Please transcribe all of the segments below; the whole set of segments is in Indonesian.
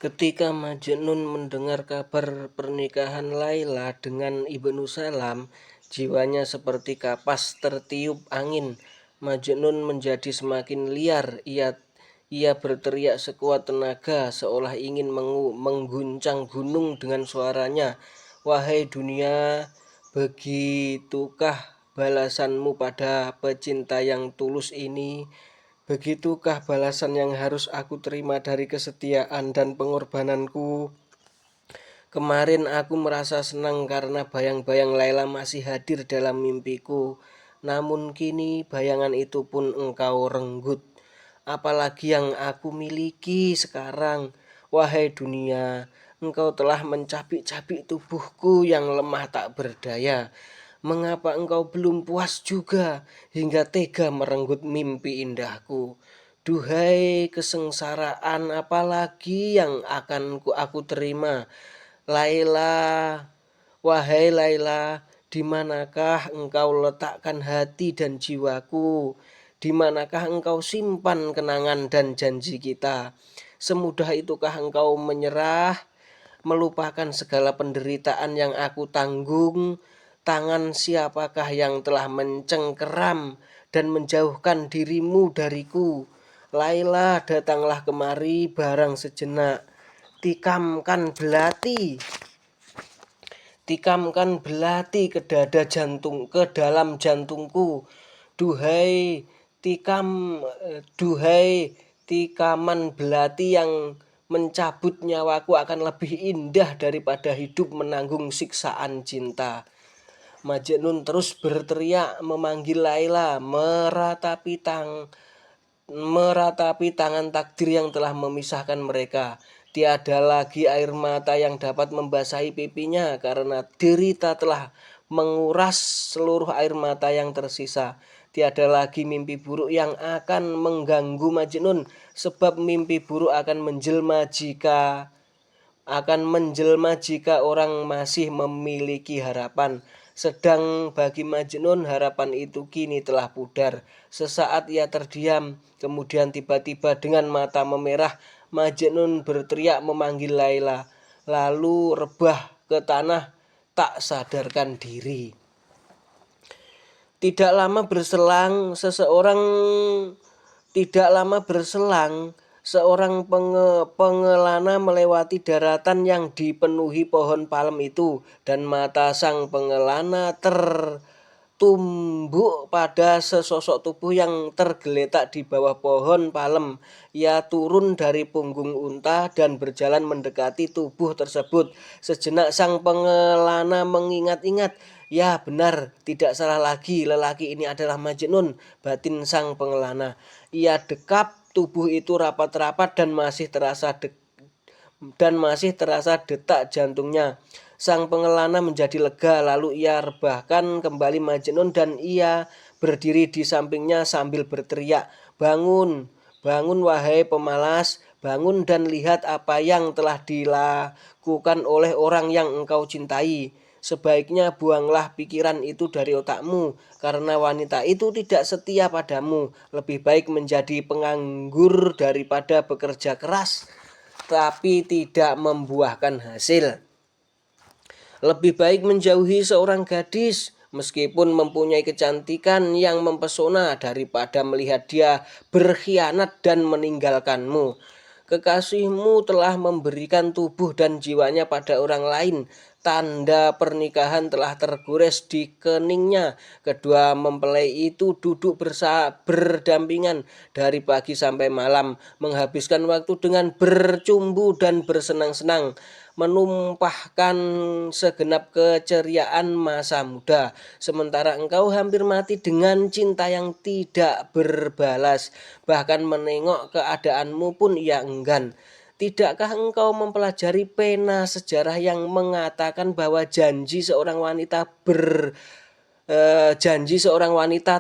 Ketika Majnun mendengar kabar pernikahan Laila dengan Ibnu Salam, jiwanya seperti kapas tertiup angin. Majnun menjadi semakin liar. Ia berteriak sekuat tenaga seolah ingin mengguncang gunung dengan suaranya. Wahai dunia, begitukah balasanmu pada pecinta yang tulus ini? Begitukah balasan yang harus aku terima dari kesetiaan dan pengorbananku? Kemarin aku merasa senang karena bayang-bayang Laila masih hadir dalam mimpiku. Namun kini bayangan itu pun engkau renggut. Apalagi yang aku miliki sekarang. Wahai dunia, engkau telah mencabik-cabik tubuhku yang lemah tak berdaya. Mengapa engkau belum puas juga hingga tega merenggut mimpi indahku? Duhai kesengsaraan, apalagi yang akan aku terima? Laila, wahai Laila, di manakah engkau letakkan hati dan jiwaku? Di manakah engkau simpan kenangan dan janji kita? Semudah itukah engkau menyerah, melupakan segala penderitaan yang aku tanggung? Tangan siapakah yang telah mencengkeram dan menjauhkan dirimu dariku? Laila, datanglah kemari barang sejenak. Tikamkan belati Tikamkan belati ke dada jantung, ke dalam jantungku. Duhai tikam Duhai tikaman belati yang mencabut nyawaku akan lebih indah daripada hidup menanggung siksaan cinta. Majnun terus berteriak memanggil Laila, meratapi tangan takdir yang telah memisahkan mereka. Tiada lagi air mata yang dapat membasahi pipinya karena derita telah menguras seluruh air mata yang tersisa. Tiada lagi mimpi buruk yang akan mengganggu Majnun, sebab mimpi buruk akan menjelma jika orang masih memiliki harapan. Sedang bagi Majnun harapan itu kini telah pudar. Sesaat ia terdiam, kemudian tiba-tiba dengan mata memerah Majnun berteriak memanggil Laila, lalu rebah ke tanah tak sadarkan diri. Tidak lama berselang, seorang pengelana melewati daratan yang dipenuhi pohon palem itu, dan mata sang pengelana tertumbuk pada sesosok tubuh yang tergeletak di bawah pohon palem. Ia turun dari punggung unta dan berjalan mendekati tubuh tersebut. Sejenak sang pengelana mengingat-ingat. Ya benar, tidak salah lagi, lelaki ini adalah Majnun, batin sang pengelana. Ia dekap tubuh itu rapat-rapat dan masih terasa detak jantungnya. Sang pengelana menjadi lega, lalu ia rebahkan kembali Majnun dan ia berdiri di sampingnya sambil berteriak, "Bangun, bangun wahai pemalas, bangun dan lihat apa yang telah dilakukan oleh orang yang engkau cintai. Sebaiknya buanglah pikiran itu dari otakmu, karena wanita itu tidak setia padamu. Lebih baik menjadi penganggur daripada bekerja keras tapi tidak membuahkan hasil. Lebih baik menjauhi seorang gadis meskipun mempunyai kecantikan yang mempesona daripada melihat dia berkhianat dan meninggalkanmu. Kekasihmu telah memberikan tubuh dan jiwanya pada orang lain. Tanda pernikahan telah tergores di keningnya. Kedua mempelai itu duduk berdampingan dari pagi sampai malam, menghabiskan waktu dengan bercumbu dan bersenang-senang, menumpahkan segenap keceriaan masa muda. Sementara engkau hampir mati dengan cinta yang tidak berbalas, bahkan menengok keadaanmu pun ia enggan. Tidakkah engkau mempelajari pena sejarah yang mengatakan bahwa janji seorang wanita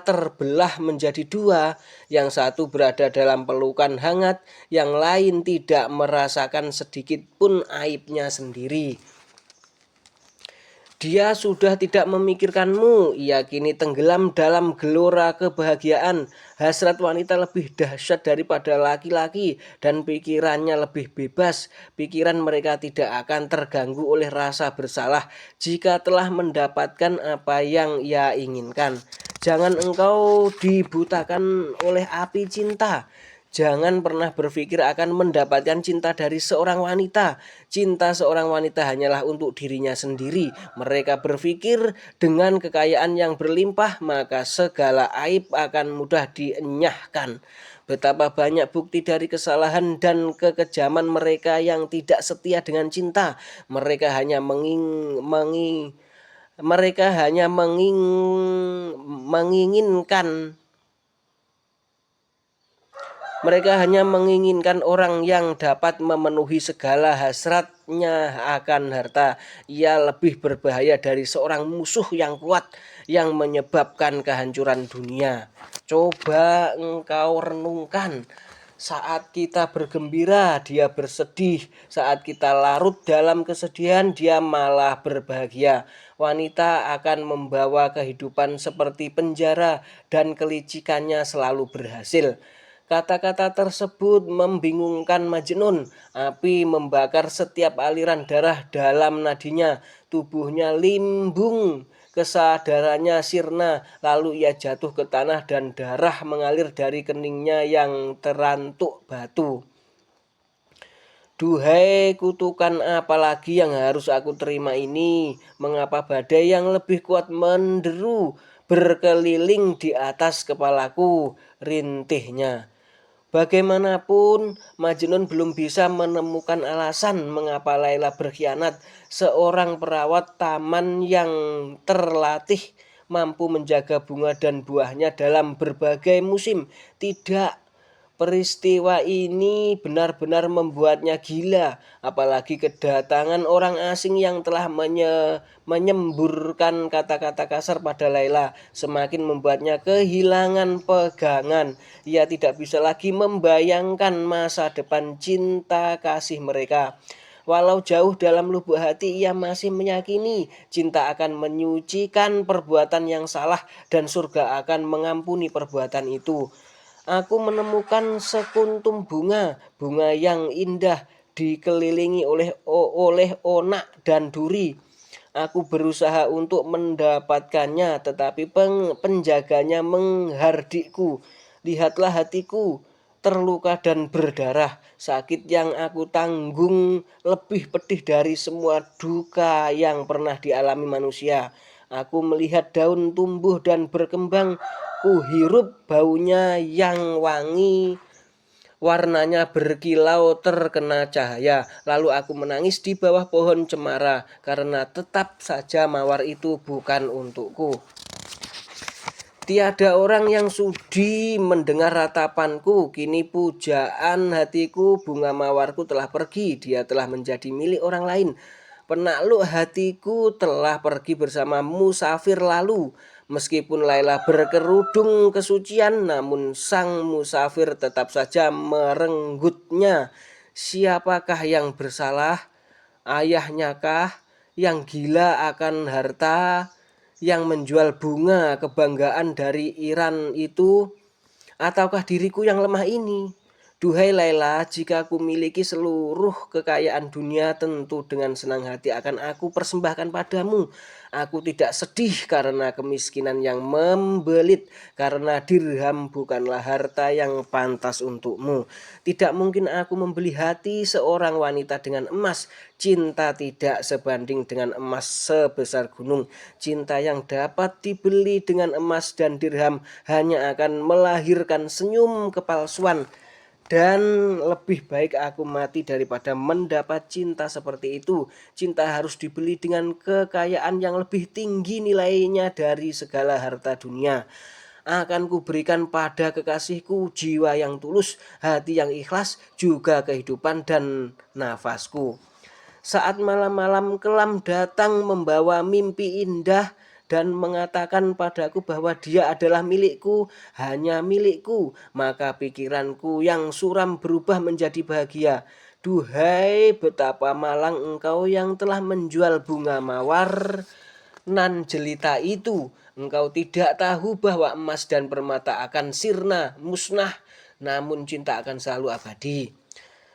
terbelah menjadi dua, yang satu berada dalam pelukan hangat, yang lain tidak merasakan sedikit pun aibnya sendiri. Dia sudah tidak memikirkanmu, ia kini tenggelam dalam gelora kebahagiaan. Hasrat wanita lebih dahsyat daripada laki-laki dan pikirannya lebih bebas. Pikiran mereka tidak akan terganggu oleh rasa bersalah jika telah mendapatkan apa yang ia inginkan. Jangan engkau dibutakan oleh api cinta. Jangan pernah berpikir akan mendapatkan cinta dari seorang wanita. Cinta seorang wanita hanyalah untuk dirinya sendiri. Mereka berpikir dengan kekayaan yang berlimpah, maka segala aib akan mudah dienyahkan. Betapa banyak bukti dari kesalahan dan kekejaman mereka yang tidak setia dengan cinta. Mereka hanya menginginkan Mereka hanya menginginkan orang yang dapat memenuhi segala hasratnya akan harta. Ia lebih berbahaya dari seorang musuh yang kuat yang menyebabkan kehancuran dunia. Coba engkau renungkan. Saat kita bergembira, dia bersedih. Saat kita larut dalam kesedihan, dia malah berbahagia. Wanita akan membawa kehidupan seperti penjara dan kelicikannya selalu berhasil. Kata-kata tersebut membingungkan Majnun. Api membakar setiap aliran darah dalam nadinya. Tubuhnya limbung, kesadarannya sirna. Lalu ia jatuh ke tanah dan darah mengalir dari keningnya yang terantuk batu. Duhai kutukan apa lagi yang harus aku terima ini? Mengapa badai yang lebih kuat menderu berkeliling di atas kepalaku? Rintihnya. Bagaimanapun, Majnun belum bisa menemukan alasan mengapa Laila berkhianat. Seorang perawat taman yang terlatih mampu menjaga bunga dan buahnya dalam berbagai musim. Tidak, peristiwa ini benar-benar membuatnya gila, apalagi kedatangan orang asing yang telah menyemburkan kata-kata kasar pada Laila semakin membuatnya kehilangan pegangan. Ia tidak bisa lagi membayangkan masa depan cinta kasih mereka. Walau jauh dalam lubuk hati ia masih meyakini cinta akan menyucikan perbuatan yang salah dan surga akan mengampuni perbuatan itu. Aku menemukan sekuntum bunga, bunga yang indah dikelilingi oleh onak dan duri. Aku berusaha untuk mendapatkannya, tetapi penjaganya menghardikku. Lihatlah hatiku, terluka dan berdarah. Sakit yang aku tanggung lebih pedih dari semua duka yang pernah dialami manusia. Aku melihat daun tumbuh dan berkembang. Ku hirup baunya yang wangi, warnanya berkilau terkena cahaya. Lalu aku menangis di bawah pohon cemara karena tetap saja mawar itu bukan untukku. Tiada orang yang sudi mendengar ratapanku. Kini pujaan hatiku, bunga mawarku telah pergi. Dia telah menjadi milik orang lain. Penakluk hatiku telah pergi bersama musafir lalu. Meskipun Laila berkerudung kesucian, namun sang musafir tetap saja merenggutnya. Siapakah yang bersalah? Ayahnya kah yang gila akan harta, yang menjual bunga kebanggaan dari Iran itu, ataukah diriku yang lemah ini? Duhai Laila, jika aku miliki seluruh kekayaan dunia, tentu dengan senang hati akan aku persembahkan padamu. Aku tidak sedih karena kemiskinan yang membelit, karena dirham bukanlah harta yang pantas untukmu. Tidak mungkin aku membeli hati seorang wanita dengan emas. Cinta tidak sebanding dengan emas sebesar gunung. Cinta yang dapat dibeli dengan emas dan dirham hanya akan melahirkan senyum kepalsuan. Dan lebih baik aku mati daripada mendapat cinta seperti itu. Cinta harus dibeli dengan kekayaan yang lebih tinggi nilainya dari segala harta dunia. Akan kuberikan pada kekasihku jiwa yang tulus, hati yang ikhlas, juga kehidupan dan nafasku. Saat malam-malam kelam datang membawa mimpi indah dan mengatakan padaku bahwa dia adalah milikku, hanya milikku, maka pikiranku yang suram berubah menjadi bahagia. Duhai betapa malang engkau yang telah menjual bunga mawar nan jelita itu. Engkau tidak tahu bahwa emas dan permata akan sirna, musnah, namun cinta akan selalu abadi.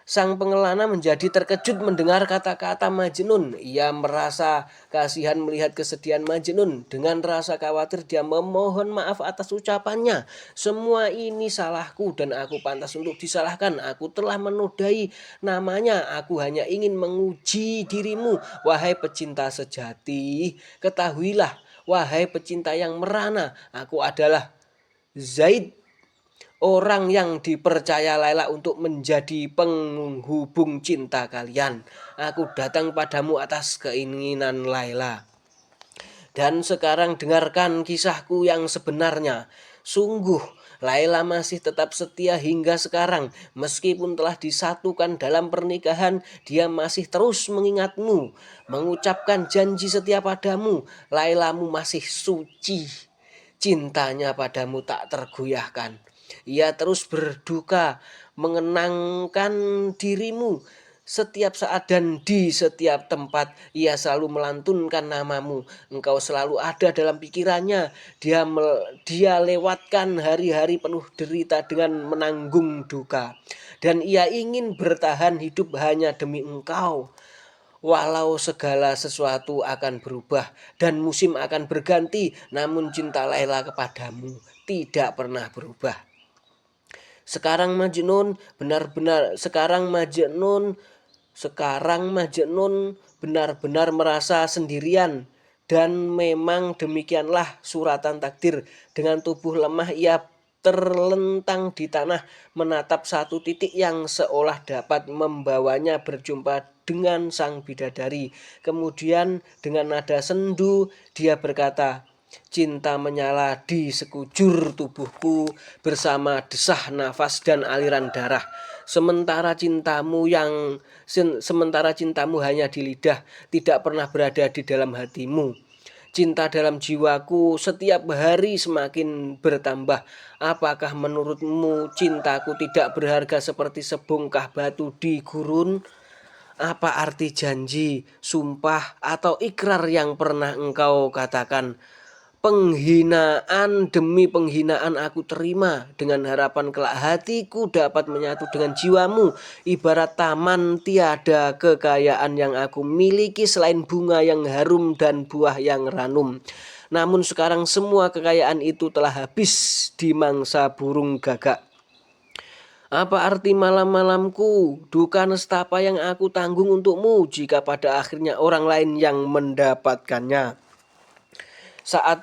Sang pengelana menjadi terkejut mendengar kata-kata Majnun. Ia merasa kasihan melihat kesedihan Majnun. Dengan rasa khawatir dia memohon maaf atas ucapannya. Semua ini salahku dan aku pantas untuk disalahkan. Aku telah menodai namanya. Aku hanya ingin menguji dirimu. Wahai pecinta sejati, ketahuilah. Wahai pecinta yang merana, aku adalah Zaid, orang yang dipercaya Laila untuk menjadi penghubung cinta kalian. Aku datang padamu atas keinginan Laila. Dan sekarang dengarkan kisahku yang sebenarnya. Sungguh, Laila masih tetap setia hingga sekarang. Meskipun telah disatukan dalam pernikahan, dia masih terus mengingatmu, mengucapkan janji setia padamu. Lailamu masih suci. Cintanya padamu tak tergoyahkan. Ia terus berduka mengenangkan dirimu setiap saat dan di setiap tempat. Ia selalu melantunkan namamu. Engkau selalu ada dalam pikirannya. Dia lewatkan hari-hari penuh derita dengan menanggung duka. Dan ia ingin bertahan hidup hanya demi engkau. Walau segala sesuatu akan berubah dan musim akan berganti, namun cinta Laila kepadamu tidak pernah berubah. Sekarang Majnun benar-benar merasa sendirian, dan memang demikianlah suratan takdir. Dengan tubuh lemah ia terlentang di tanah menatap satu titik yang seolah dapat membawanya berjumpa dengan sang bidadari. Kemudian dengan nada sendu dia berkata, cinta menyala di sekujur tubuhku bersama desah nafas dan aliran darah. Sementara cintamu hanya di lidah, tidak pernah berada di dalam hatimu. Cinta dalam jiwaku setiap hari semakin bertambah. Apakah menurutmu cintaku tidak berharga seperti sebongkah batu di gurun? Apa arti janji, sumpah, atau ikrar yang pernah engkau katakan? Penghinaan demi penghinaan aku terima, dengan harapan kelak hatiku dapat menyatu dengan jiwamu. Ibarat taman tiada kekayaan yang aku miliki selain bunga yang harum dan buah yang ranum. Namun sekarang semua kekayaan itu telah habis di mangsa burung gagak. Apa arti malam-malamku, duka nestapa yang aku tanggung untukmu jika pada akhirnya orang lain yang mendapatkannya? Saat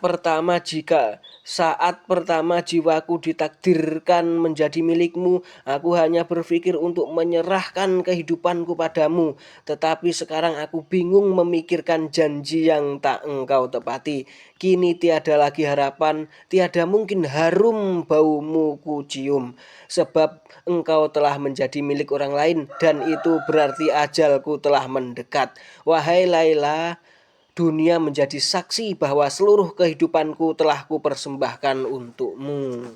pertama jiwaku ditakdirkan menjadi milikmu, aku hanya berpikir untuk menyerahkan kehidupanku padamu. Tetapi sekarang aku bingung memikirkan janji yang tak engkau tepati. Kini tiada lagi harapan, tiada mungkin harum baumu ku cium. Sebab engkau telah menjadi milik orang lain, dan itu berarti ajalku telah mendekat. Wahai Laila, dunia menjadi saksi bahwa seluruh kehidupanku telah kupersembahkan untukmu.